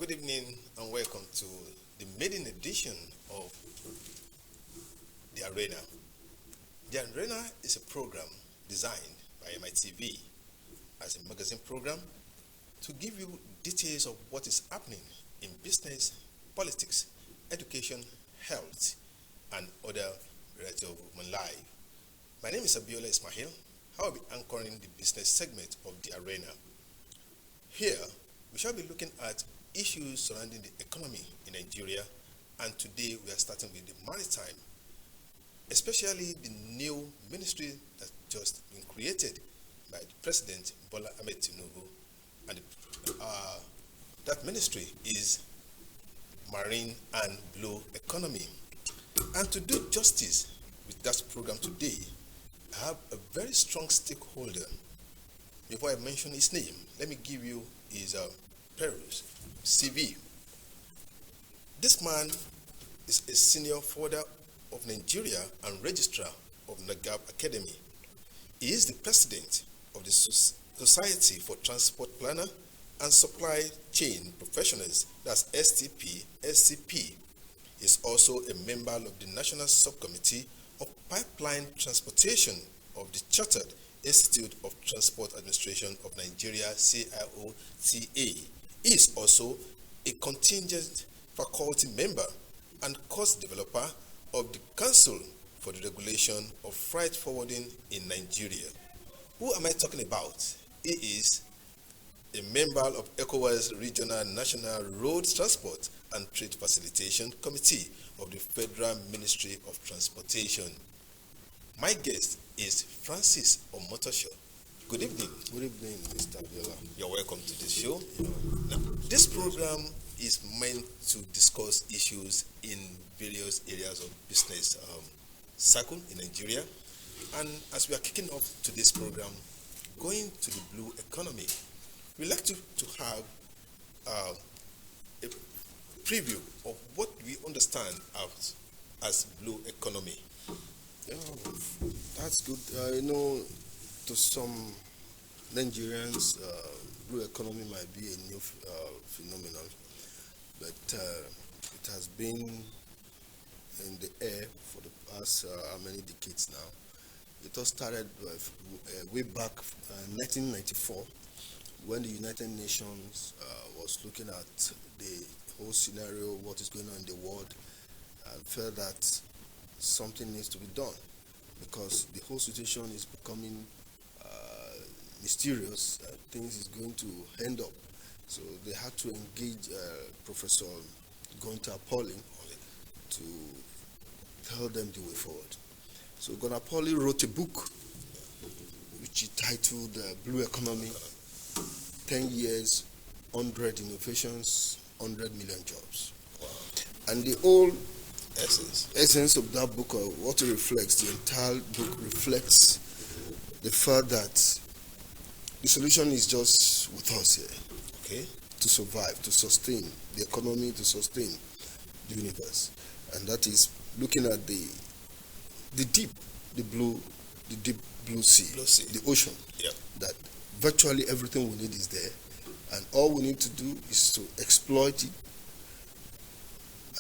Good evening and welcome to the maiden edition of The Arena. The Arena is a program designed by MITV as a magazine program to give you details of what is happening in business, politics, education, health, and other related of human life. My name is Abiola Ismail. I will be anchoring the business segment of The Arena. Here, we shall be looking at issues surrounding the economy in Nigeria, and today we are starting with the maritime, especially the new ministry that just been created by President Bola Ahmed Tinubu, and that ministry is Marine and Blue Economy. And to do justice with that program today, I have a very strong stakeholder. Before I mention his name, let me give you his Peru's CV. This man is a senior folder of Nigeria and registrar of Nagab Academy. He is the president of the Society for Transport Planner and Supply Chain Professionals, that's SCP. He is also a member of the National Subcommittee of Pipeline Transportation of the Chartered Institute of Transport Administration of Nigeria, CIOTA. He is also a contingent faculty member and course developer of the Council for the Regulation of Freight Forwarding in Nigeria. Who am I talking about? He is a member of ECOWAS Regional National Road Transport and Trade Facilitation Committee of the Federal Ministry of Transportation. My guest is Francis Omotosho. Good evening. Good evening, Mr. Abiola. You're welcome to the show. Now, this program is meant to discuss issues in various areas of business circle in Nigeria. And as we are kicking off today's program, going to the blue economy, we'd like to have a preview of what we understand as blue economy. Yeah, that's good. To some Nigerians, blue economy might be a new phenomenon, but it has been in the air for the past how many decades now. It all started way back 1994, when the United Nations was looking at the whole scenario, what is going on in the world, and felt that something needs to be done because the whole situation is becoming mysterious. Things is going to end up. So they had to engage Professor Gunter Pauling to tell them the way forward. So Gunter Pauling wrote a book which he titled Blue Economy, 10 years, 100 innovations, 100 million jobs. Wow. And the whole essence of that book, or what it reflects, the entire book reflects the fact that the solution is just with us here. Okay. To survive, to sustain the economy, to sustain the universe. And that is looking at the deep blue sea, the ocean. Yeah. That virtually everything we need is there. And all we need to do is to exploit it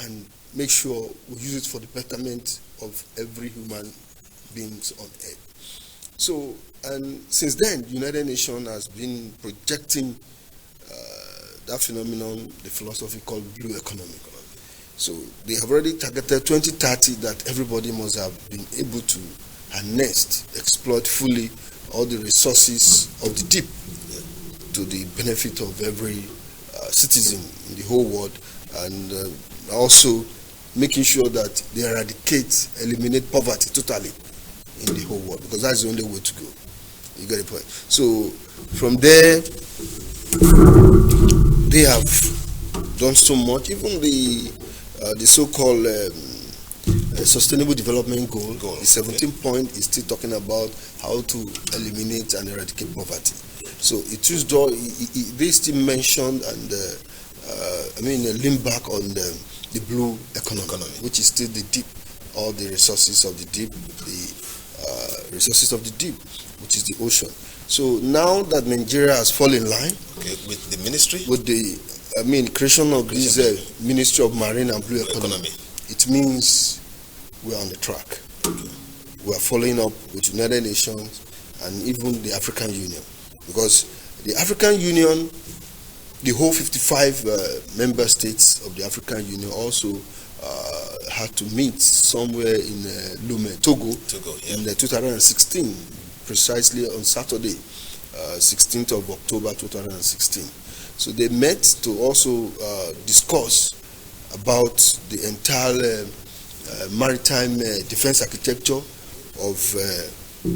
and make sure we use it for the betterment of every human beings on earth. So, and since then, the United Nations has been projecting that phenomenon, the philosophy called blue economy. So they have already targeted 2030 that everybody must have been able to harness, exploit fully all the resources of the deep to the benefit of every citizen in the whole world, and also making sure that they eliminate poverty totally in the whole world, because that's the only way to go. You get the point. So from there, they have done so much. Even the so-called Sustainable Development Goal, the 17th point, is still talking about how to eliminate and eradicate poverty. So they still mentioned and lean back on the blue economy, which is still the deep, all the resources of the deep, which is the ocean. So now that Nigeria has fallen in line with the ministry, with the creation of this Ministry of Marine and Blue Economy, it means we're on the track. We are following up with United Nations and even the African Union, because the African Union, the whole 55 member states of the African Union also had to meet somewhere in Lomé, Togo, in 2016, precisely on Saturday, 16th of October 2016. So they met to also discuss about the entire maritime defense architecture of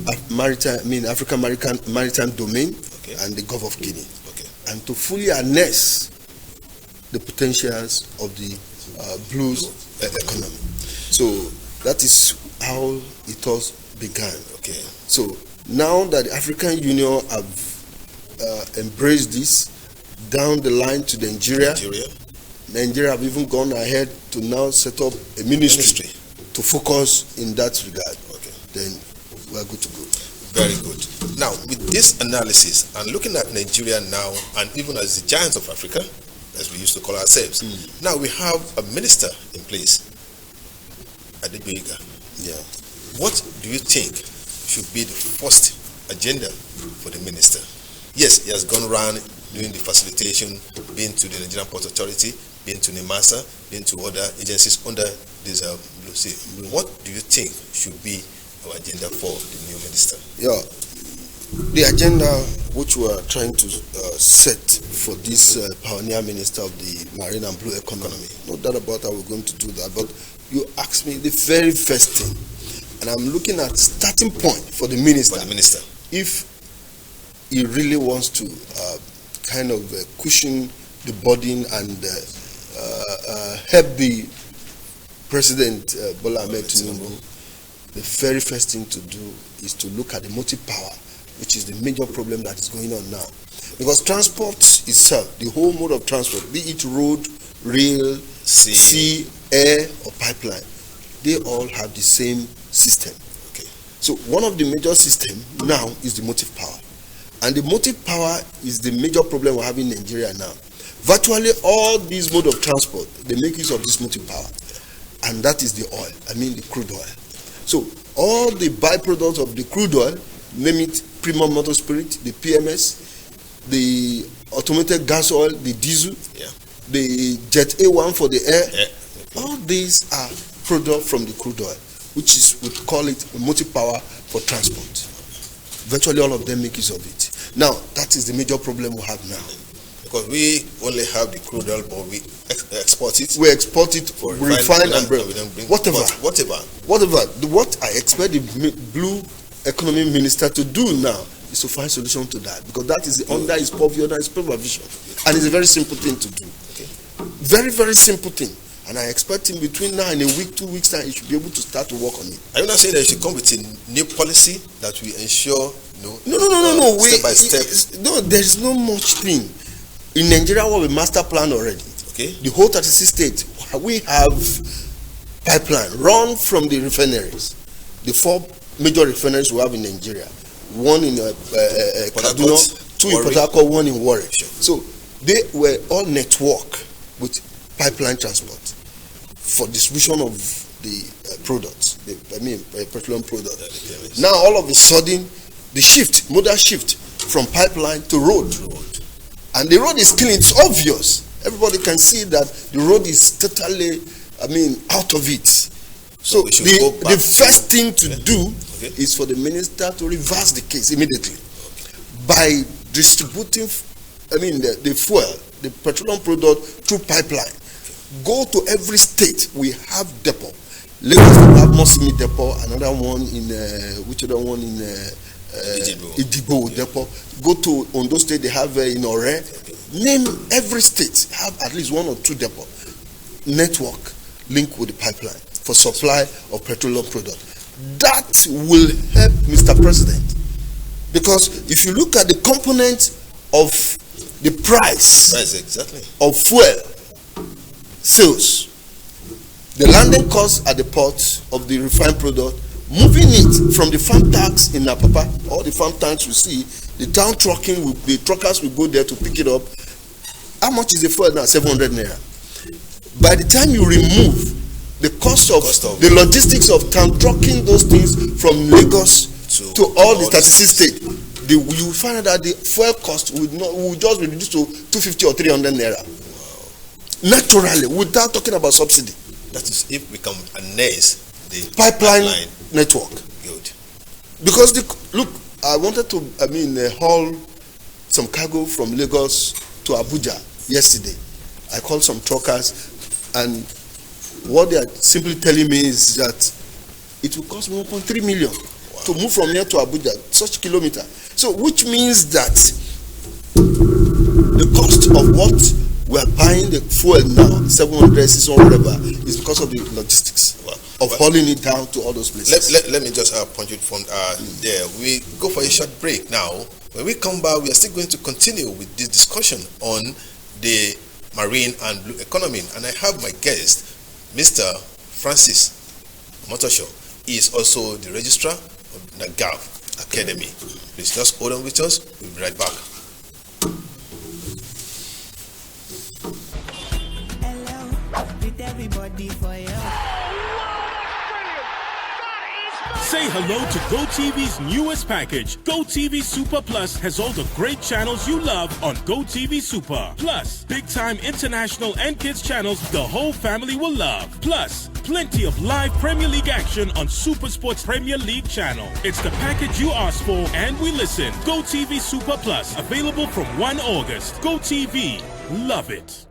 African maritime domain and the Gulf of Guinea, and to fully harness the potentials of the blue economy. So that is how it all began. So now that the African Union have embraced this, down the line to Nigeria have even gone ahead to now set up a ministry to focus in that regard. Then we are good to go. Very good. Now, with this analysis and looking at Nigeria now, and even as the giants of Africa, as we used to call ourselves, now we have a minister in place, Adegboyega. Yeah. What do you think should be the first agenda for the minister? Yes, he has gone around doing the facilitation, been to the Nigerian Port Authority, been to NIMASA, been to other agencies under this Blue Sea. What do you think should be our agenda for the new minister? Yeah, the agenda which we are trying to set for this pioneer minister of the Marine and Blue Economy, no doubt about how we're going to do that, but you asked me the very first thing, and I'm looking at starting point for the minister. If he really wants to kind of cushion the burden and help the President Bola Ahmed Tinubu, the very first thing to do is to look at the motive power, which is the major problem that is going on now. Because transport itself, the whole mode of transport, be it road, rail, sea, air, or pipeline, they all have the same system. So one of the major systems now is the motive power. And the motive power is the major problem we have in Nigeria now. Virtually all these modes of transport, they make use of this motive power. And that is the oil, the crude oil. So all the byproducts of the crude oil, name it premium motor spirit, the PMS, the automated gas oil, the diesel, the jet A1 for the air, all these are products from the crude oil, which is, we call it motive power for transport. Virtually all of them make use of it. Now, that is the major problem we have now. Because we only have the crude oil, but we export it. We export it, refine and bring. Whatever. What I expect the blue economy minister to do now is to find solution to that, because that is under his purview, under his supervision, and it's a very simple thing to do. Very, very simple thing. And I expect him between now and a week, 2 weeks time, he should be able to start to work on it. Are you not saying that he should come with a new policy that will ensure, No. Step by step? No, there is no much thing. In Nigeria, we have a master plan already. The whole 36 states, we have pipeline run from the refineries. The 4 major refineries we have in Nigeria. One in Kaduna, 2 in Port Harcourt, 1 in Warri. So they were all network with pipeline transport for distribution of the products, petroleum products. Now all of a sudden, the modal shift from pipeline to road. And the road is clean, it's obvious. Everybody can see that the road is totally, out of it. So the first thing to do is for the minister to reverse the case immediately by distributing, the fuel, the petroleum product through pipeline. Go to every state. We have depot. Lagos we have Mosimi depot. Another one in Idibo depot. Go to Ondo State. They have in Ore. Name every state have at least 1 or 2 depot. Network link with the pipeline for supply of petroleum product. That will help Mr. President, because if you look at the component of the price of fuel sales, the landing cost at the port of the refined product, moving it from the farm tax in Apapa, all the farm tanks you see, the town truckers will go there to pick it up, How much is the fuel now? 700 naira. By the time you remove the cost of the logistics of trucking those things from Lagos to all the 36 states, you will find out that the fuel cost will just be reduced to 250 or 300 naira. Wow. Naturally, without talking about subsidy. That is if we can harness the pipeline network. Good. Because look, I wanted to haul some cargo from Lagos to Abuja yesterday. I called some truckers, and what they are simply telling me is that it will cost me 1.3 million to move from here to Abuja, such kilometer. So which means that the cost of what we are buying the fuel now, 700, 600, whatever, is because of the logistics of hauling it down to all those places. Let me just point it from there. We go for a short break now. When we come back, we are still going to continue with this discussion on the marine and blue economy. And I have my guest, Mr. Francis Motosho. He is also the registrar of NAGAV Academy. Please just hold on with us. We'll be right back. Say hello to GoTV's newest package. GoTV Super Plus has all the great channels you love on GoTV Super. Plus, big-time international and kids channels the whole family will love. Plus, plenty of live Premier League action on Super Sports Premier League channel. It's the package you asked for, and we listen. GoTV Super Plus, available from 1 August. GoTV, love it.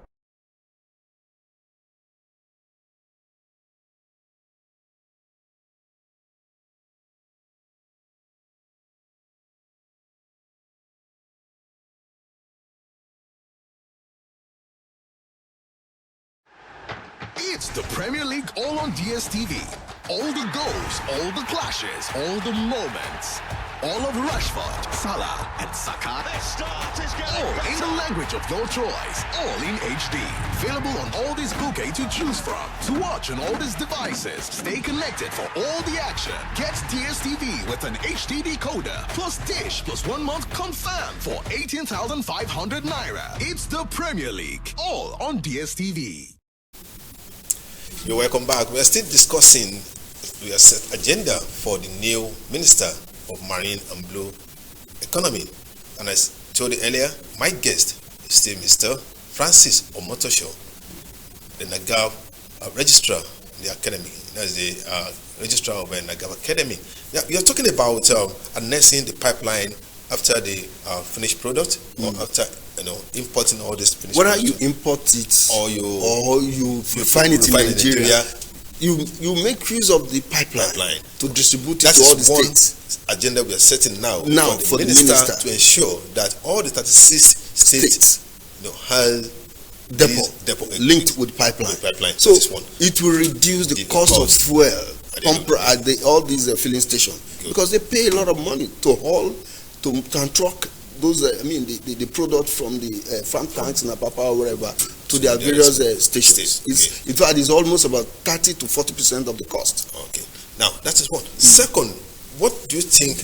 It's the Premier League all on DSTV. All the goals, all the clashes, all the moments. All of Rashford, Salah, and Saka. All in the language of your choice. All in HD. Available on all these bouquets to choose from. To watch on all these devices. Stay connected for all the action. Get DSTV with an HD decoder. Plus dish plus 1 month confirmed for 18,500 naira. It's the Premier League. All on DSTV. You're welcome back. We are still discussing the agenda for the new Minister of Marine and Blue Economy. And as I told you earlier, my guest is still Mr. Francis Omotosho, the NAGAV Registrar in the Academy. That's the Registrar of the NAGAV Academy. Yeah, you're talking about harnessing the pipeline after the finished product, or after importing all this finished whether product. you import it or you refine it in Nigeria, you make use of the pipeline to distribute it to all the states. Agenda we are setting now for the minister to ensure that all the 36 states have depot linked with pipeline. So it will reduce the cost of fuel at all these filling stations. Good. Because they pay a lot of money to haul, to truck those the product from the farm tanks in Apapa or wherever to their various stations. In fact, it's almost about 30 to 40% of the cost. Okay. Now that is one. Second, what do you think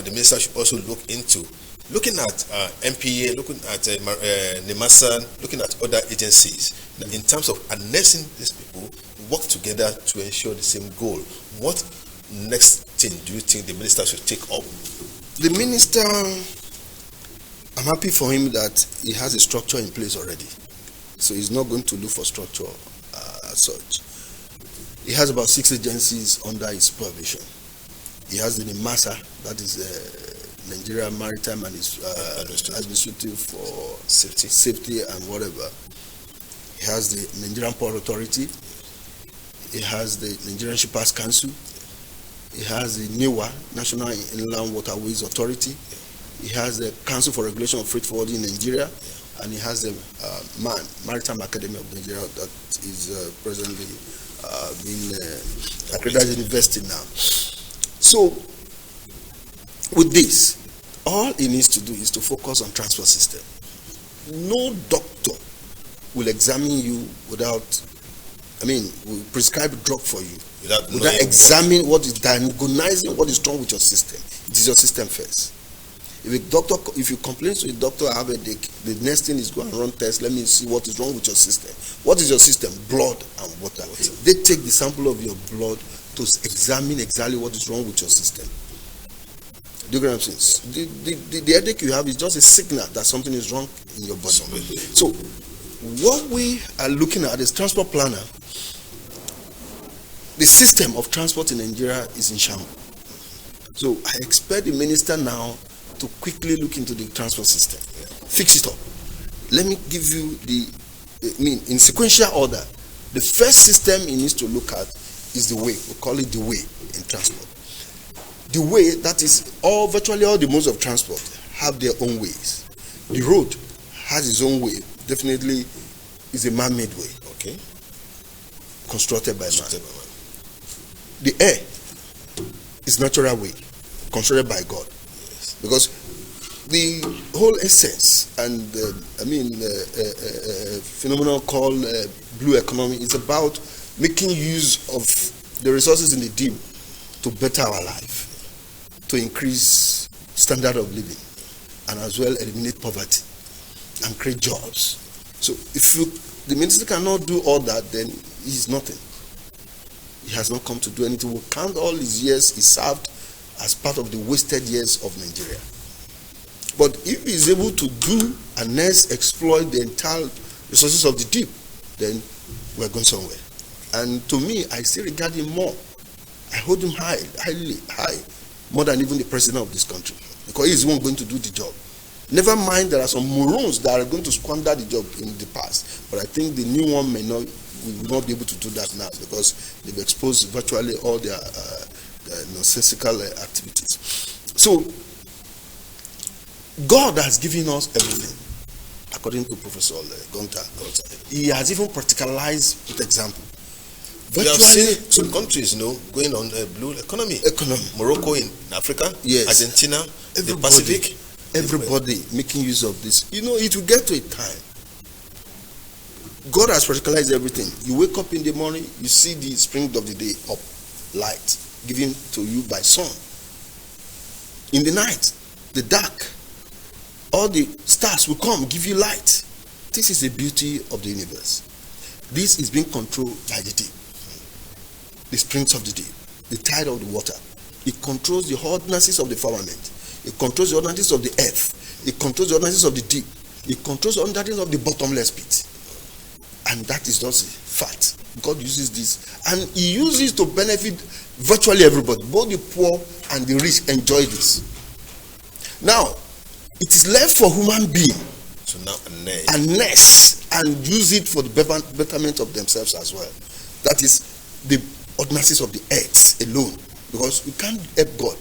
the minister should also look into? Looking at MPA, looking at NEMASA, looking at other agencies, in terms of harnessing these people, work together to ensure the same goal. What next thing do you think the minister should take up? The minister, I'm happy for him that he has a structure in place already. So he's not going to look for structure as such. He has about 6 agencies under his supervision. He has the NEMASA, that is Nigeria Maritime and Administrative for Safety and whatever. He has the Nigerian Port Authority. He has the Nigerian Shippers Council. He has the NIWA, National Inland Waterways Authority. He has the Council for Regulation of Freight Forwarding in Nigeria. And he has the Maritime Academy of Nigeria that is presently being accredited university now. So, with this, all he needs to do is to focus on transport system. No doctor will examine you will prescribe a drug for you without examining what is diagnosing what is wrong with your system. It is your system first. If you complain to a doctor, I have a headache, the next thing is go and run tests. Let me see what is wrong with your system. What is your system? Blood and water. They take the sample of your blood to examine exactly what is wrong with your system. Do you get what I'm saying? The headache you have is just a signal that something is wrong in your body. So, what we are looking at as transport planner, the system of transport in Nigeria is in shambles. So, I expect the minister now to quickly look into the transport system, fix it up. Let me give you in sequential order. The first system he needs to look at is the way. We call it the way in transport. The way, that is virtually all the modes of transport have their own ways. The road has its own way. Definitely is a man-made way. Okay. Constructed by man. The air is natural way, constructed by God. Yes. Because the whole essence and phenomenon called blue economy is about making use of the resources in the deep to better our life, to increase standard of living, and as well eliminate poverty and create jobs. So if the minister cannot do all that, then he's nothing. He has not come to do anything. We'll count all his years he served as part of the wasted years of Nigeria. But if he is able to do and next exploit the entire resources of the deep, then we're going somewhere. And to me, I still regard him more. I hold him highly high, more than even the president of this country, because he's the one going to do the job. Never mind, there are some morons that are going to squander the job in the past, but I think the new one will not be able to do that now, because they've exposed virtually all their nonsensical activities. So, God has given us everything, according to Professor Gonta. He has even practicalized with example. We have seen some countries, going on a blue economy. Morocco in Africa, yes. Argentina, the Pacific. Everybody making use of this. It will get to a time. God has practicalized everything. You wake up in the morning, you see the spring of the day up, light, given to you by sun. In the night, the dark, all the stars will come, give you light. This is the beauty of the universe. This is being controlled by the deep. The springs of the deep, the tide of the water. It controls the ordinances of the firmament. It controls the ordinances of the earth. It controls the ordinances of the deep. It controls the ordinances of the bottomless pit. And that is just a fact. God uses this. And he uses to benefit virtually everybody. Both the poor and the rich enjoy this. Now, it is left for human beings to now harness and use it for the betterment of themselves as well. That is the ordinances of the earth alone. Because we can't help God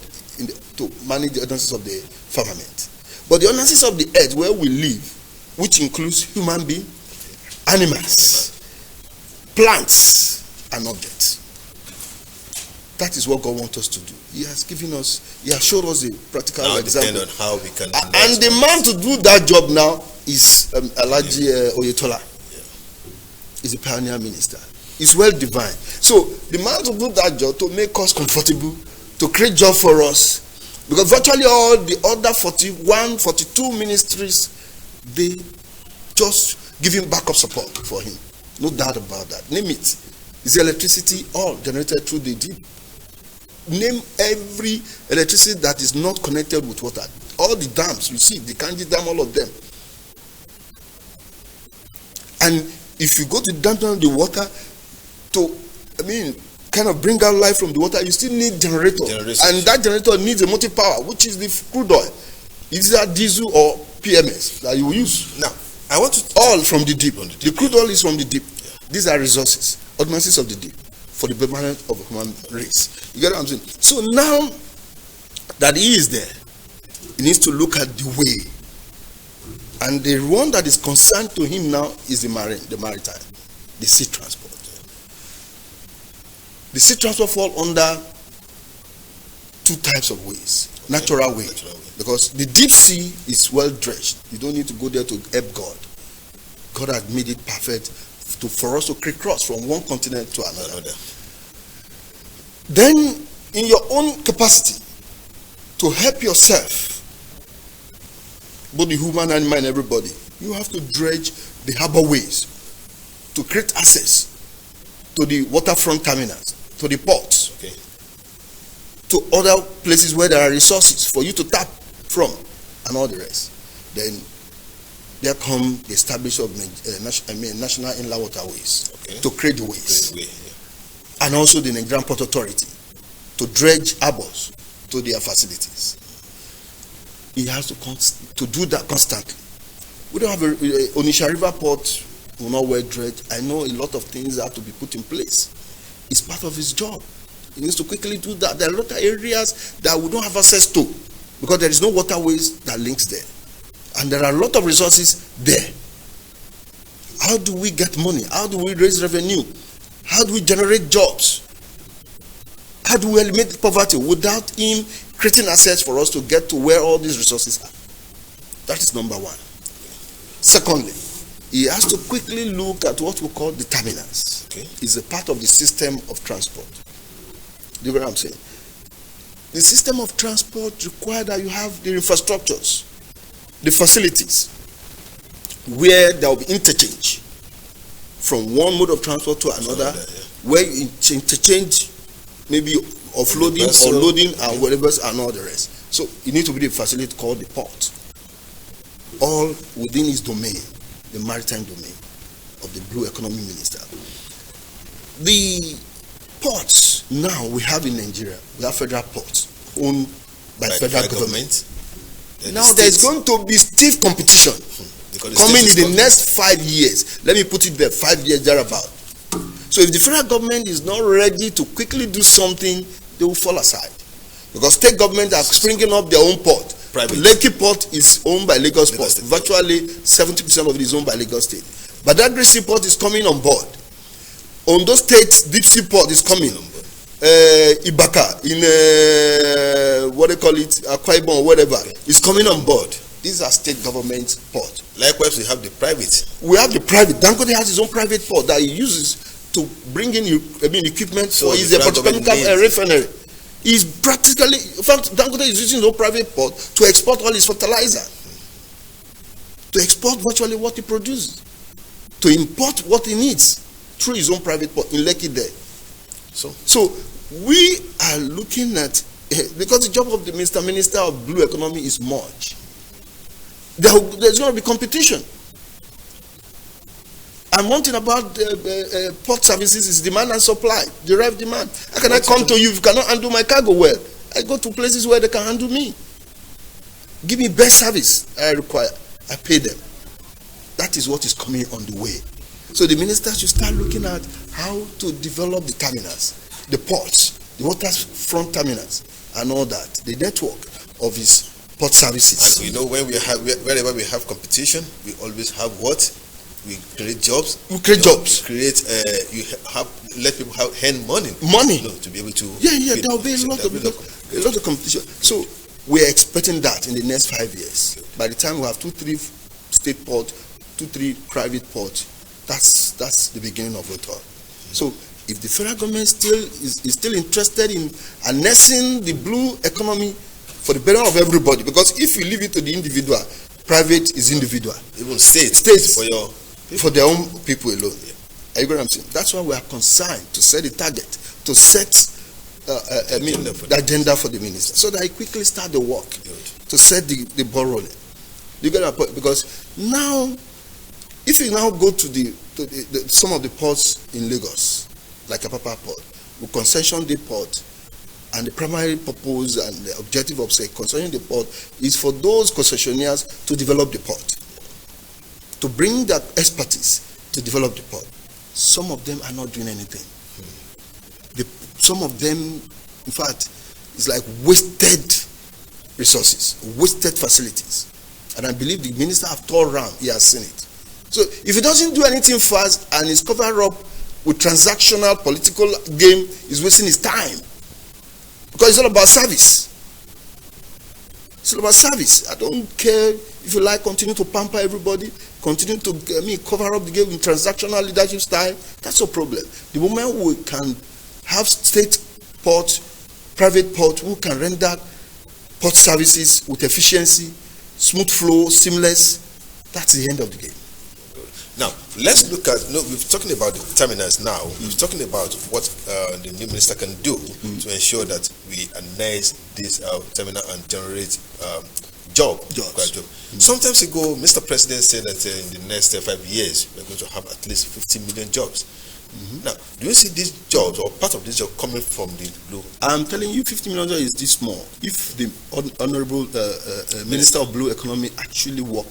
to manage the ordinances of the firmament. But the ordinances of the earth where we live, which includes human beings, animals, plants, and objects. That is what God wants us to do. He has showed us a practical example. Depend on how we can. And the man to do that job now is Alhaji Oyetola. Yeah. He's a pioneer minister. It's well divine. So the man to do that job, to make us comfortable, to create job for us, because virtually all the other 42 ministries, they just give him backup support for him. No doubt about that. Name it. Is electricity all generated through the deep? Name every electricity that is not connected with water. All the dams, you see, the Kanji Dam, all of them. And if you go to dam down the water kind of bring out life from the water, you still need generator. And that generator needs a motive power, which is the crude oil. Is that diesel or PMS that you will use? Now, I want to all from the deep. The crude oil is from the deep. Yeah. These are resources, ordinances of the deep, for the betterment of the human race. You get what I'm saying? So now that he is there, he needs to look at the way. And the one that is concerned to him now is the maritime, the sea transport. The sea transport fall under two types of ways. Natural way. Because the deep sea is well dredged. You don't need to go there to help God. God has made it perfect for us to cross from one continent to another. Then, in your own capacity to help yourself both the human, animal, and everybody. You have to dredge the harbor ways to create access to the waterfront terminals, to the ports, Okay. to other places where there are resources for you to tap from, and all the rest. Then there come the establishment of national inland waterways to create the ways, and also the Nigerian Port Authority to dredge harbors to their facilities. He has to do that constantly. We don't have a Onitsha River Port will not well dredged. I know a lot of things have to be put in place. It's part of his job. He needs to quickly do that. There are a lot of areas that we don't have access to because there is no waterways that links there. And there are a lot of resources there. How do we get money? How do we raise revenue? How do we generate jobs? How do we eliminate poverty without him creating assets for us to get to where all these resources are? That is number one. Secondly, he has to quickly look at what we call the terminals. It's a part of the system of transport. Do you know what I'm saying? The system of transport requires that you have the infrastructures, the facilities, where there will be interchange from one mode of transport to another, where you interchange maybe offloading, unloading, and whatever, and all the rest. So you need to be the facility called the port, all within his domain, the maritime domain of the Blue Economy Minister. The ports now we have in Nigeria, we have federal ports owned by federal government. Now there is going to be stiff competition coming in the next 5 years. Let me put it there, 5 years thereabout. So if the federal government is not ready to quickly do something, they will fall aside. Because state governments are springing up their own port. Lekki Port is owned by Lagos Port. Virtually 70% of it is owned by Lagos State. Badagry Seaport is coming on board. Ondo State Deep Sea Port is coming. Ibaka in what they call it, Akwa Ibom or whatever, is coming on board. These are state government ports. Likewise, we have the private. We have the private. Dangote has his own private port that he uses to bring in equipment for his petrochemical refinery. He's practically, in fact, Dangote is using his own private port to export all his fertilizer, to export virtually what he produces, to import what he needs through his own private port in Lekki there. So we are looking at, because the job of the Minister of Blue Economy is much. There's going to be competition. And one thing about port services is demand and supply, derived demand. How can I come to you if you cannot handle my cargo well? I go to places where they can handle me. Give me best service I require. I pay them. That is what is coming on the way. So the minister should start looking at how to develop the terminals, the ports, the waterfront terminals, and all that, the network of his port services. And you know, when we have, wherever we have competition, we always have what? We create jobs. We create jobs. You have let people earn money. Money. To be able to. Yeah. There will be a lot of competition. So we are expecting that in the next 5 years. By the time we have 2-3 state ports, 2-3 private ports, that's the beginning of it all. So if the federal government is still interested in harnessing the blue economy for the betterment of everybody, because if you leave it to the individual, private is individual. Even states for their own people alone. Are you get what I'm saying? That's why we are concerned to set a target, to set the agenda for the minister, so that he quickly start the work to set the ball rolling. You get that point? Because now, if you now go to some of the ports in Lagos, like Apapa Port, with concession the port, and the primary purpose and the objective of concessioning the port is for those concessionaires to develop the port, to bring that expertise to develop the port. Some of them are not doing anything. Some of them, in fact, is like wasted resources, wasted facilities. And I believe the minister, after all round, he has seen it. So if he doesn't do anything fast and is covered up with transactional political game, he's wasting his time. Because it's all about service. It's all about service. I don't care if you like, continue to pamper everybody, continue to cover up the game in transactional leadership style. That's no problem. The moment we can have state port, private port, who can render port services with efficiency, smooth flow, seamless. That's the end of the game. Now, let's look at, we're talking about the terminals now. We're talking about what the new minister can do to ensure that we harness this terminal and generate jobs. Sometimes ago, Mr. President said that in the next 5 years, we're going to have at least 50 million jobs. Now, do you see these jobs or part of this job coming from the blue? I'm telling you, 50 million is this small. If the Honorable Minister of Blue Economy actually work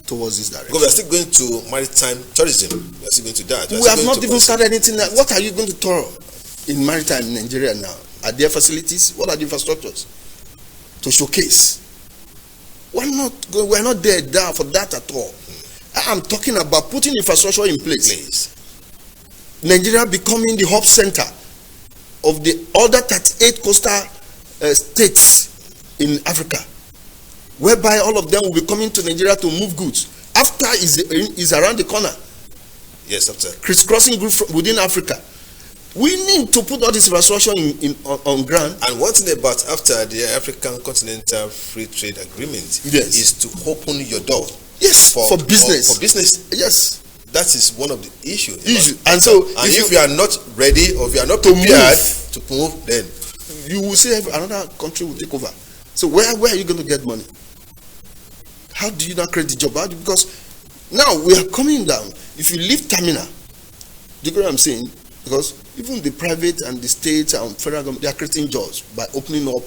towards this direction. Because we are still going to maritime tourism. We are still going to that. We have not even started anything. What are you going to tour in maritime in Nigeria now? Are there facilities? What are the infrastructures to showcase? We're not there for that at all. I'm talking about putting infrastructure in place. Nigeria becoming the hub center of the other 38 coastal states in Africa, whereby all of them will be coming to Nigeria to move goods. After is around the corner. Yes, after crisscrossing group within Africa. We need to put all this infrastructure on ground. And one thing about after the African Continental Free Trade Agreement is to open your door. Yes, for business. For business. Yes. That is one of the issues. And so, if you are not ready or if you are not prepared to move, then you will see another country will take over. So where are you going to get money? How do you not create the job? Because now we are coming down. If you leave terminal, do you know what I'm saying? Because even the private and the state and federal government, they are creating jobs by opening up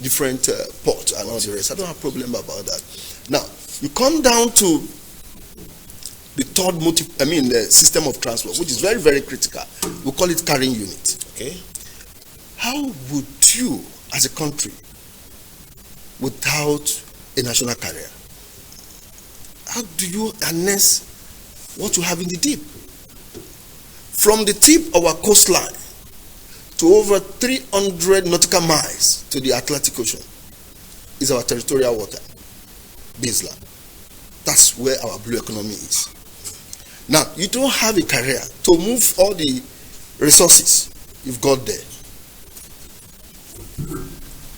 different ports and all the rest. I don't have a problem about that. Now, you come down to the third the system of transport, which is very, very critical. We call it carrying unit. Okay. How would you, as a country, without a national carrier, how do you harness what you have in the deep? From the tip of our coastline to over 300 nautical miles to the Atlantic Ocean is our territorial water, baseline. That's where our blue economy is. Now, you don't have a carrier to move all the resources you've got there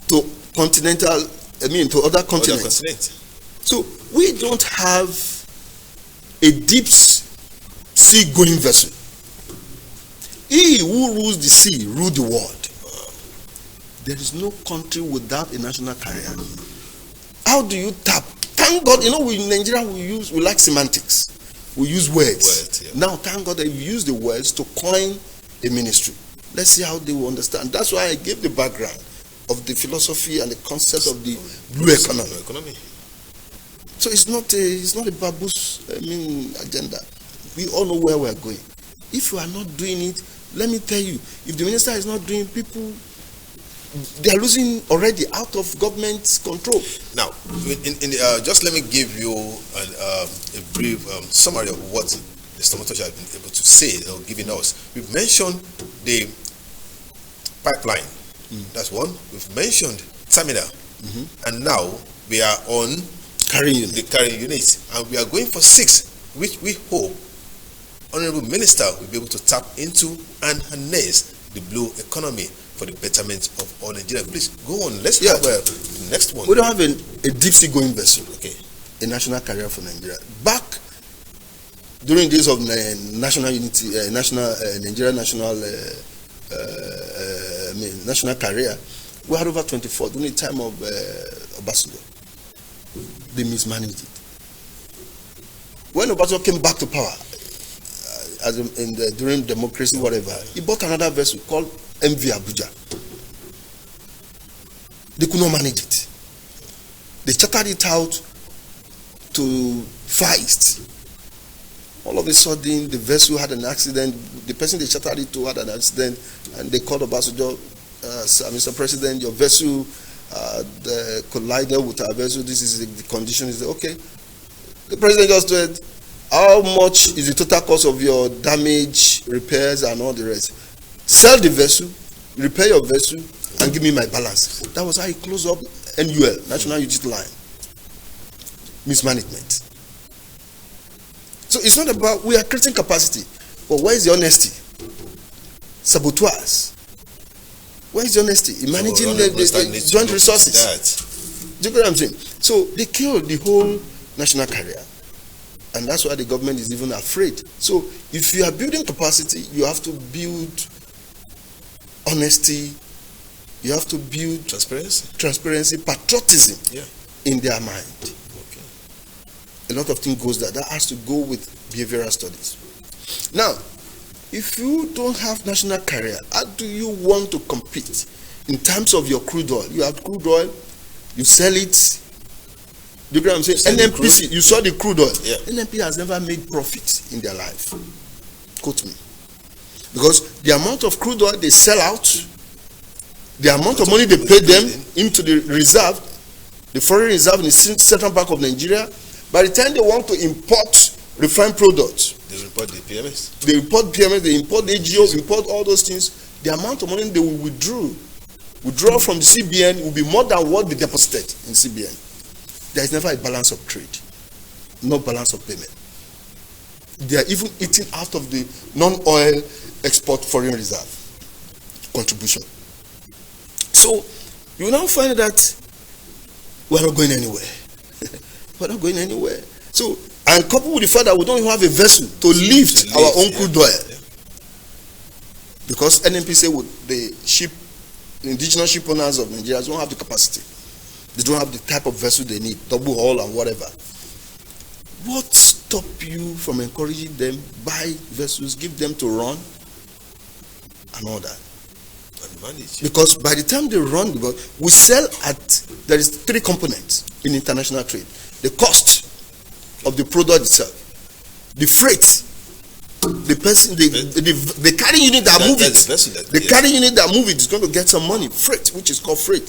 to to other continents. So we don't have a deep sea going vessel. He who rules the sea rules the world. There is no country without a national carrier. How do you tap? Thank God, we in Nigeria we like semantics. We use words. Now, thank God that we use the words to coin a ministry. Let's see how they will understand. That's why I gave the background of the philosophy and the concept of the blue economy. So it's not a baboose agenda. We all know where we're going. If you are not doing it, let me tell you, if the minister is not doing, people, they are losing already out of government's control. Now, just let me give you a brief summary of what Mr. Motosh has been able to say or giving us. We've mentioned the pipeline. That's one. We've mentioned terminal. And now we are on the carrying unit. And we are going for 6, which we hope Honorable Minister will be able to tap into and harness the blue economy for the betterment of all Nigerians. Please go on. Let's have the next one. We don't have a deep sea going vessel. Okay. A national carrier for Nigeria. Back during days of national unity, Nigeria national carrier, we had over 24 during the time of Obasanjo. They mismanaged it. When Obasanjo came back to power, during democracy, whatever, he bought another vessel called MV Abuja. They could not manage it. They chartered it out to Far East. All of a sudden, the vessel had an accident. The person they chartered it to had an accident, and they called Obasanjo, Mr. President, your vessel collided with our vessel. This is the condition. Is okay. The president just said, how much is the total cost of your damage, repairs, and all the rest? Sell the vessel, repair your vessel, and give me my balance. That was how he closed up NUL, National Utility Line. Mismanagement. So it's not about, we are creating capacity, but where is the honesty? Saboteurs. Where is the honesty? In managing the joint resources. Do you get what I'm saying? So they killed the whole national carrier. And that's why the government is even afraid. So if you are building capacity, you have to build honesty, you have to build transparency, patriotism in their mind. Okay. A lot of things goes that has to go with behavioral studies. Now, if you don't have national carrier, how do you want to compete in terms of your crude oil? You have crude oil, you sell it. Do you get what I'm saying? NNPC, you saw the crude oil. Yeah. NNP has never made profit in their life. Quote me. Because the amount of crude oil they sell out, the amount of money they pay them into the reserve, the foreign reserve in the central bank of Nigeria, by the time they want to import refined products, they import the PMS. They import PMS, they import AGOs, import all those things. The amount of money they will withdraw from the CBN will be more than what they deposited in CBN. There is never a balance of trade, no balance of payment. They are even eating out of the non-oil export foreign reserve contribution. So you now find that we're not going anywhere. We're not going anywhere. So, and coupled with the fact that we don't even have a vessel to lift our own crude oil. Yeah. Because NNPC would the indigenous ship owners of Nigeria don't have the capacity. They don't have the type of vessel they need, double hull and whatever. What stop you from encouraging them, buy vessels, give them to run, and all that? Advantage. Because by the time they run, we sell there is 3 components in international trade. The cost of the product itself, the freight, the person, the carrying unit that move it, the carrying unit that move it is going to get some money, freight, which is called freight,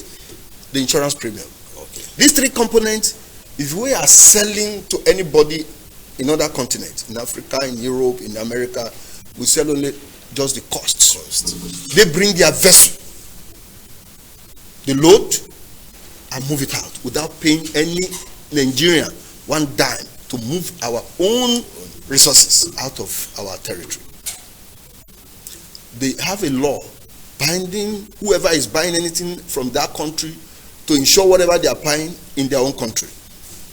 the insurance premium. Okay. These 3 components, if we are selling to anybody in other continents, in Africa, in Europe, in America, we sell only just the cost. They bring their vessel, they load and move it out without paying any Nigerian one dime to move our own resources out of our territory. They have a law binding whoever is buying anything from that country to insure whatever they are buying in their own country.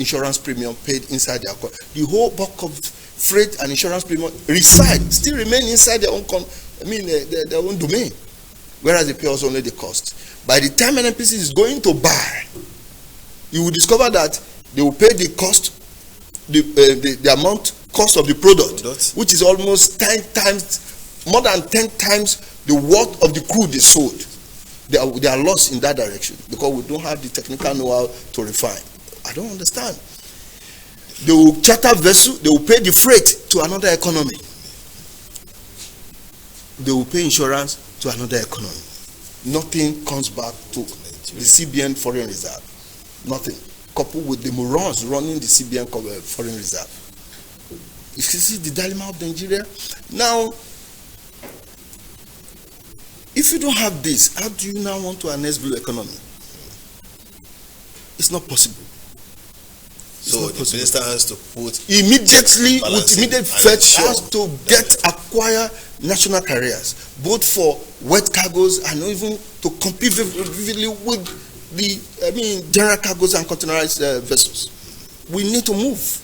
Insurance premium paid inside their country. The whole bulk of freight and insurance premium still remain inside their own their own domain, whereas they pay us only the cost. By the time NNPC is going to buy, you will discover that they will pay the cost, the amount cost of the product, which is almost 10 times, more than 10 times the worth of the crude they sold. They are lost in that direction because we don't have the technical know-how to refine. I don't understand. They will charter vessel, they will pay the freight to another economy. They will pay insurance to another economy. Nothing comes back to the CBN foreign reserve. Nothing. Coupled with the morons running the CBN foreign reserve. You see the dilemma of Nigeria? Now, if you don't have this, how do you now want to harness blue economy? It's not possible. So the minister has to put immediately, with immediate effect, has to acquire national carriers, both for wet cargoes and even to compete vividly with the general cargoes and containerized vessels. We need to move.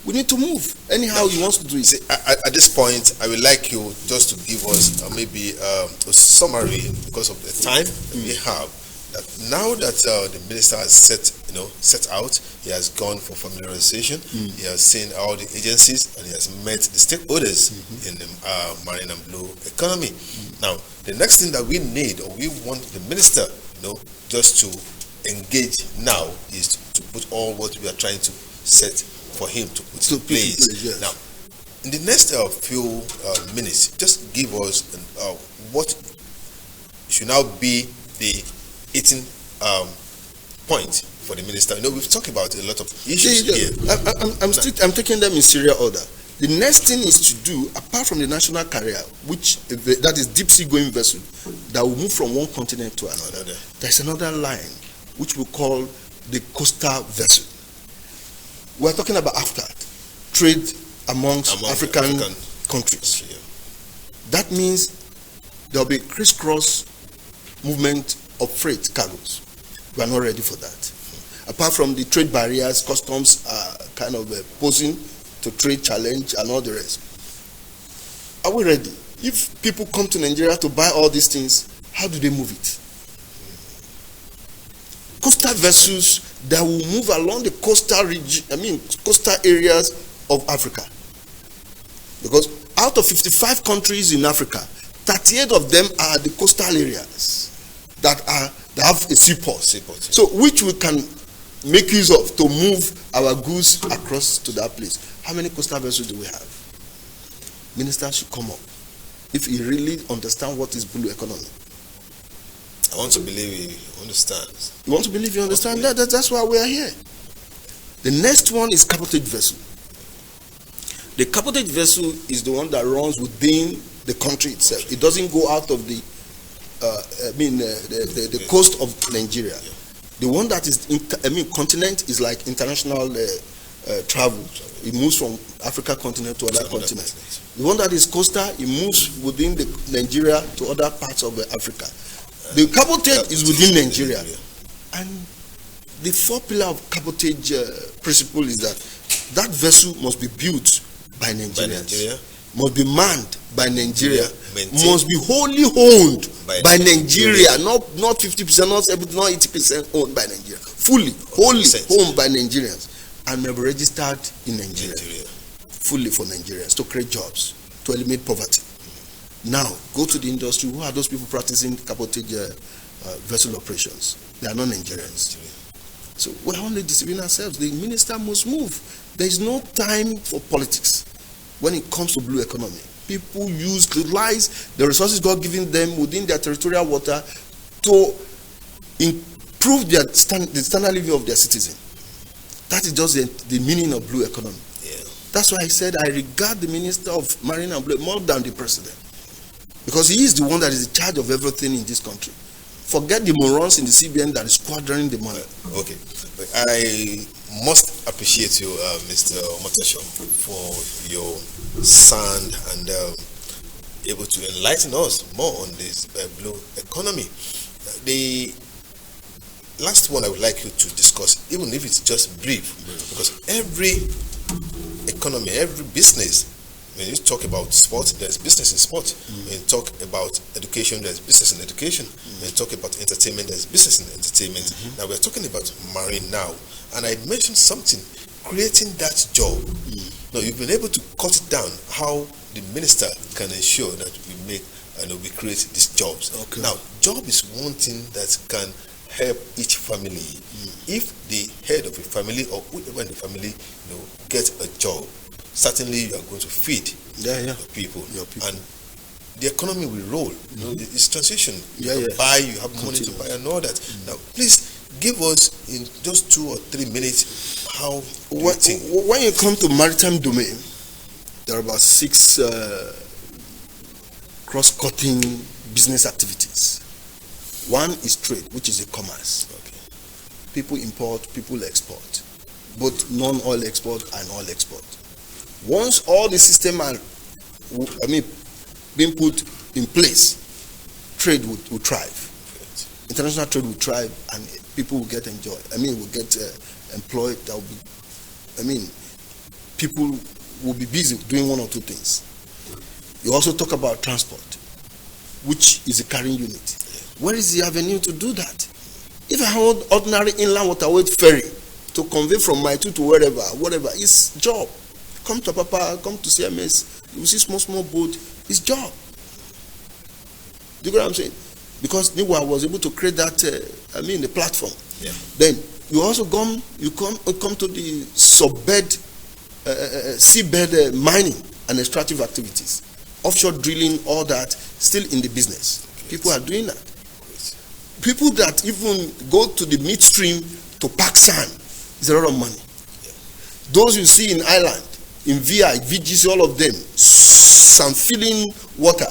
We need to move. Anyhow he wants to do it. At this point, I would like you just to give us maybe a summary, because of the time we have. That now that the minister has set out, he has gone for familiarization. He has seen all the agencies and he has met the stakeholders in the marine and blue economy. Now, the next thing that we need, or we want the minister, just to engage now, is to put all what we are trying to set for him to put in place. Yes. Now, in the next few minutes, just give us what should now be the eating point for the minister. We've talked about a lot of issues here. I'm taking them in serial order. The next thing is to do, apart from the national carrier, that is deep sea going vessel, that will move from one continent to another. There's another line which we call the coastal vessel. We're talking about AFTA, trade amongst African countries. Yeah. That means there'll be crisscross movement of freight cargoes. We are not ready for that. Apart from the trade barriers, customs are kind of posing to trade challenge and all the rest. Are we ready? If people come to Nigeria to buy all these things, how do they move it? Coastal vessels that will move along the coastal region, coastal areas of Africa. Because out of 55 countries in Africa, 38 of them are the coastal areas that have a seaport. So which we can make use of to move our goods across to that place. How many coastal vessels do we have? Minister should come up if he really understands what is blue economy. I want to believe he understands. You want to believe you understand that? That's why we are here. The next one is cabotage vessel. The cabotage vessel is the one that runs within the country itself. It doesn't go out of the coast of Nigeria. The one that is continent is like international travel. It moves from Africa continent to other continents. The one that is coastal, it moves within the Nigeria to other parts of Africa. The cabotage is within Nigeria. And the four pillar of cabotage principle is that vessel must be built by Nigerians, must be manned by Nigeria, must be wholly owned by Nigeria, not 50%, not 80% owned by Nigeria, fully, wholly owned by Nigerians, and may be registered in Nigeria, fully for Nigerians, to create jobs, to eliminate poverty. Now, go to the industry. Who are those people practicing cabotage vessel operations? They are not Nigerians. So we're only deceiving ourselves. The minister must move. There is no time for politics when it comes to blue economy. People utilize the resources God given them within their territorial water to improve the standard living of their citizens. That is just the meaning of blue economy. Yeah. That's why I said I regard the Minister of Marine and Blue more than the President. Because he is the one that is in charge of everything in this country. Forget the morons in the CBN that is squandering the money. Okay. I must appreciate you, Mr. Omotosho, for your sound and able to enlighten us more on this blue economy. The last one I would like you to discuss, even if it's just brief, because every economy, every business, when you talk about sport, there's business in sport. When you talk about education, there's business in education. When you talk about entertainment, there's business in entertainment. Now we're talking about marine now. And I mentioned something, creating that job. Now you've been able to cut it down, how the minister can ensure that we make and we create these jobs. Okay. Now, job is one thing that can help each family. If the head of a family or whoever in the family gets a job, certainly you are going to feed your people. And the economy will roll. It's transition. You buy, you have money to buy and all that. Now, please give us in just 2 or 3 minutes how when you come to maritime domain, there are about 6 cross-cutting business activities. One is trade, which is a commerce. Okay. People import, people export, both non-oil export and oil export. Once all the system are, being put in place, trade will thrive. International trade will thrive, and people will get enjoyed. Will get employed. That will be, people will be busy doing 1 or 2 things. You also talk about transport, which is a carrying unit. Where is the avenue to do that? If I hold ordinary inland waterway ferry to convey from Maitu to whatever, it's job. Come to Papa, come to CMS, you see small boat, it's job. Do you get what I'm saying? Because Niwa was able to create that, the platform. Yeah. Then you also come to the seabed mining and extractive activities, offshore drilling, all that, still in the business. People are doing that. People that even go to the midstream to pack sand, is a lot of money. Yeah. Those you see in Ireland, in VI, VGC, all of them, sand filling water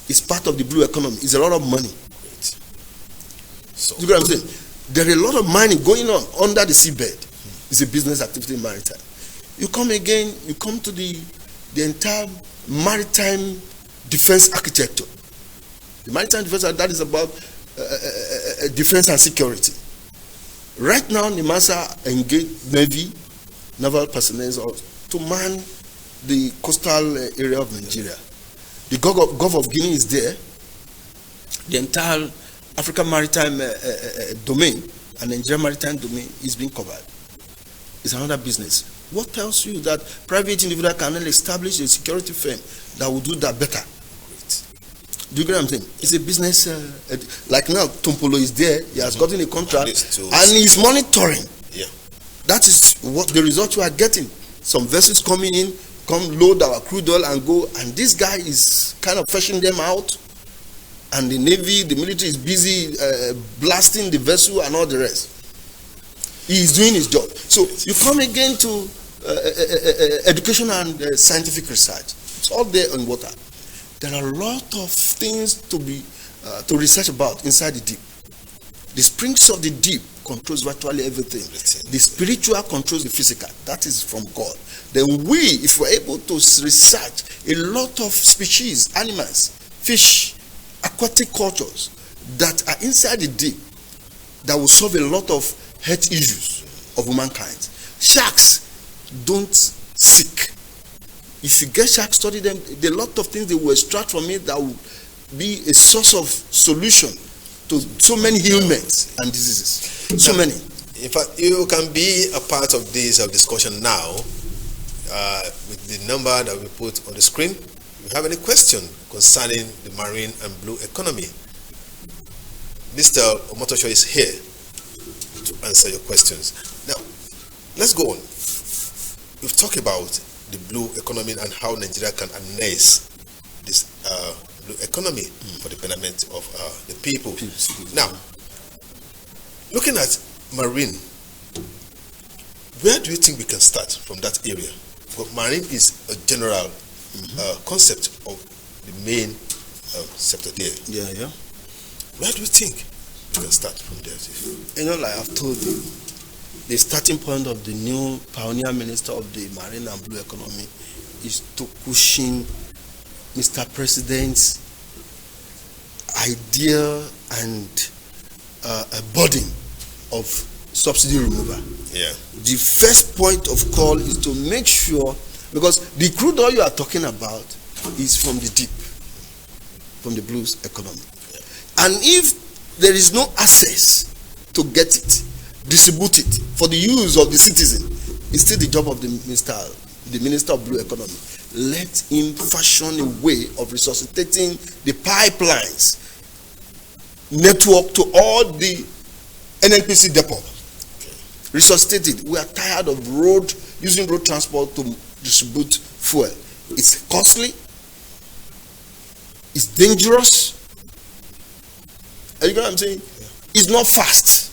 is part of the blue economy. It's a lot of money. So, you know what I'm saying? There are a lot of mining going on under the seabed. It's a business activity in maritime. You come to the entire maritime defense architecture. The maritime defense, that is about defense and security. Right now, NIMASA engaged Navy, naval personnel to man the coastal area of Nigeria. The Gulf of Guinea is there. The entire African maritime domain and Nigerian maritime domain is being covered. It's another business. What tells you that private individual cannot establish a security firm that will do that better? Do you get what I'm saying? It's a business, like now, Tumpolo is there, he has gotten a contract, and he's monitoring. Yeah. That is what the result you are getting. Some vessels coming in, come load our crude oil and go, and this guy is kind of fetching them out, and the Navy, the military is busy blasting the vessel and all the rest. He is doing his job. So you come again to education and scientific research. It's all there on water. There are a lot of things to be to research about inside the deep. The springs of the deep controls virtually everything. The spiritual controls the physical. That is from God. Then we, if we're able to research a lot of species, animals, fish, aquatic cultures that are inside the deep, that will solve a lot of health issues of humankind. Sharks don't sick. If you get sharks, study them, there are a lot of things they will extract from it that will be a source of solution to so many ailments and diseases. So many. In fact, you can be a part of this discussion now with the number that we put on the screen. If you have any question concerning the marine and blue economy, Mr. Omotosho is here to answer your questions. Now, let's go on. We've talked about the blue economy and how Nigeria can harness this blue economy for the betterment of the people. Now, looking at marine, where do you think we can start from that area? Because marine is a general concept of the main sector there. Yeah. Where do you think we can start from there? You know, like I've told you, the starting point of the new pioneer minister of the marine and blue economy is to cushion Mr. President's idea and a burden of subsidy removal. Yeah. The first point of call is to make sure, because the crude oil you are talking about is from the deep, from the blue economy. Yeah. And if there is no access to get it, distribute it for the use of the citizen, it's still the job of the minister of blue economy. Let him fashion a way of resuscitating the pipelines network to all the NNPC depot. Okay. Resuscitate it. We are tired of using road transport to distribute fuel. It's costly. It's dangerous. Are you know what I'm saying? Yeah. It's not fast.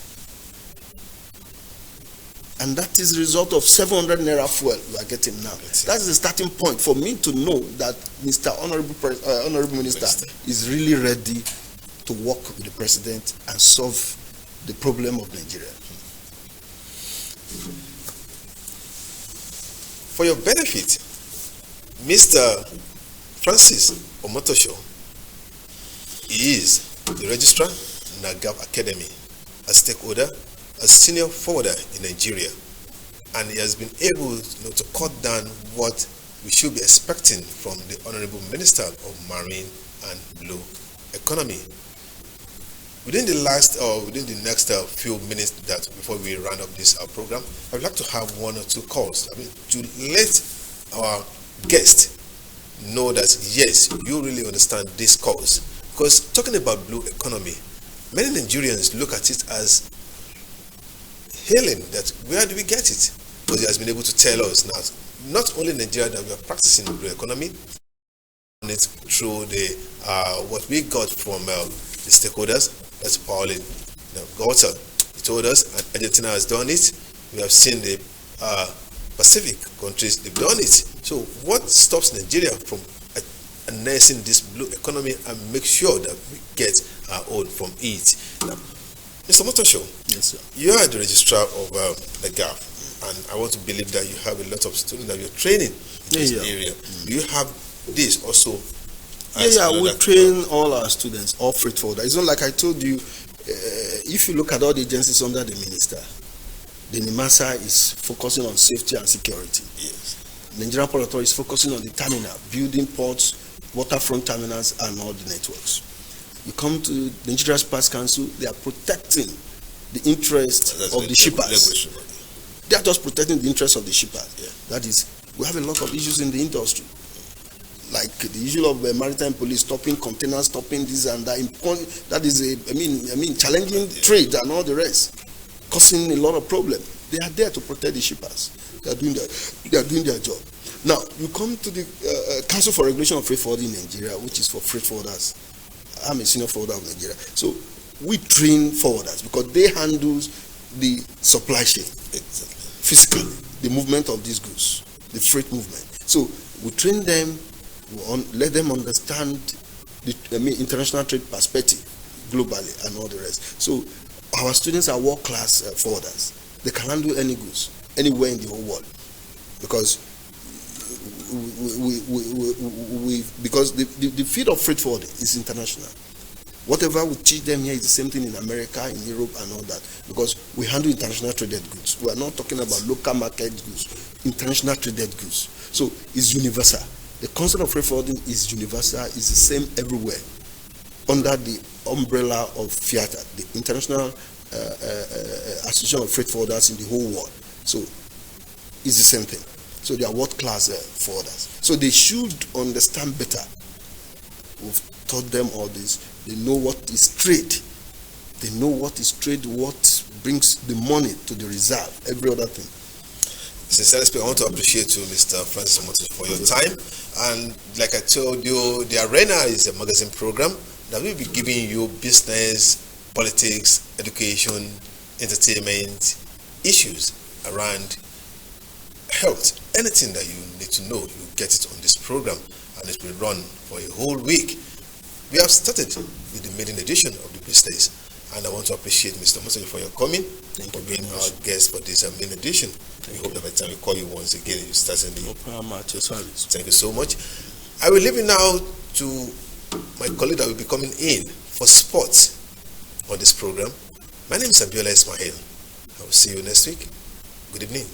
And that is the result of 700 naira fuel we are getting now. That is the starting point for me to know that Mr. Honorable Minister is really ready to work with the President and solve the problem of Nigeria. For your benefit, Mr. Francis Omotosho is the registrar in NAGAP Academy, a stakeholder, a senior forwarder in Nigeria, and he has been able to cut down what we should be expecting from the Honorable Minister of Marine and Blue Economy. Within the next few minutes that before we round up this program, I would like to have one or two calls. To let our guest know that yes, you really understand this cause. Because talking about blue economy, many Nigerians look at it as hailing that where do we get it? Because he has been able to tell us now, not only Nigeria that we are practicing the blue economy, it's through the what we got from the stakeholders. That's Pauline Gauta. He told us, and Argentina has done it. We have seen the Pacific countries, they've done it. So what stops Nigeria from harnessing this blue economy and make sure that we get our own from it? Now, Mr. Motosho, yes, sir. You are the registrar of the GAP, and I want to believe that you have a lot of students that you're training in this area. Do you have this also? We train all our students, all freight forwarders. It's not like I told you, if you look at all the agencies under the minister, the NIMASA is focusing on safety and security. Yes. The Nigerian Port Authority is focusing on the terminal, building ports, waterfront terminals, and all the networks. You come to the Nigerian Sports Council, they are protecting the interest of the shippers. They are just protecting the interest of the shippers. Yeah. That is, we have a lot of issues in the industry, like the issue of maritime police stopping containers, stopping this and that. That is challenging trade and all the rest, causing a lot of problem. They are there to protect the shippers. They are doing their job. Now you come to the Council for Regulation of Freight Forwarding in Nigeria, which is for freight forwarders. I'm a senior forwarder of Nigeria, so we train forwarders because they handle the supply chain, physically, the movement of these goods, the freight movement. So we train them, let them understand the international trade perspective globally and all the rest. So our students are world-class forwarders. They can handle any goods anywhere in the whole world because because the field of freight forwarding is international. Whatever we teach them here is the same thing in America, in Europe, and all that, because we handle international traded goods. We are not talking about local market goods, international traded goods. So it's universal. The concept of freight forwarding is universal, is the same everywhere, under the umbrella of FIATA, the International Association of Freight Forwarders in the whole world. So it's the same thing. So they are world-class forwarders. So they should understand better. We've taught them all this. They know what is trade. They know what is trade, what brings the money to the reserve, every other thing. Sincerely speaking, I want to appreciate you, Mr. Francis Omoto, for your time. And like I told you, The Arena is a magazine program that will be giving you business, politics, education, entertainment, issues around health. Anything that you need to know, you get it on this program, and it will run for a whole week. We have started with the maiden edition of the business, and I want to appreciate Mr. Omoto for your coming, for being our guest for this main edition. We hope that by the time we call you once again, you start in the service. Thank you so much. I will leave you now to my colleague that will be coming in for sports on this program. My name is Abiola Ismail. I will see you next week. Good evening.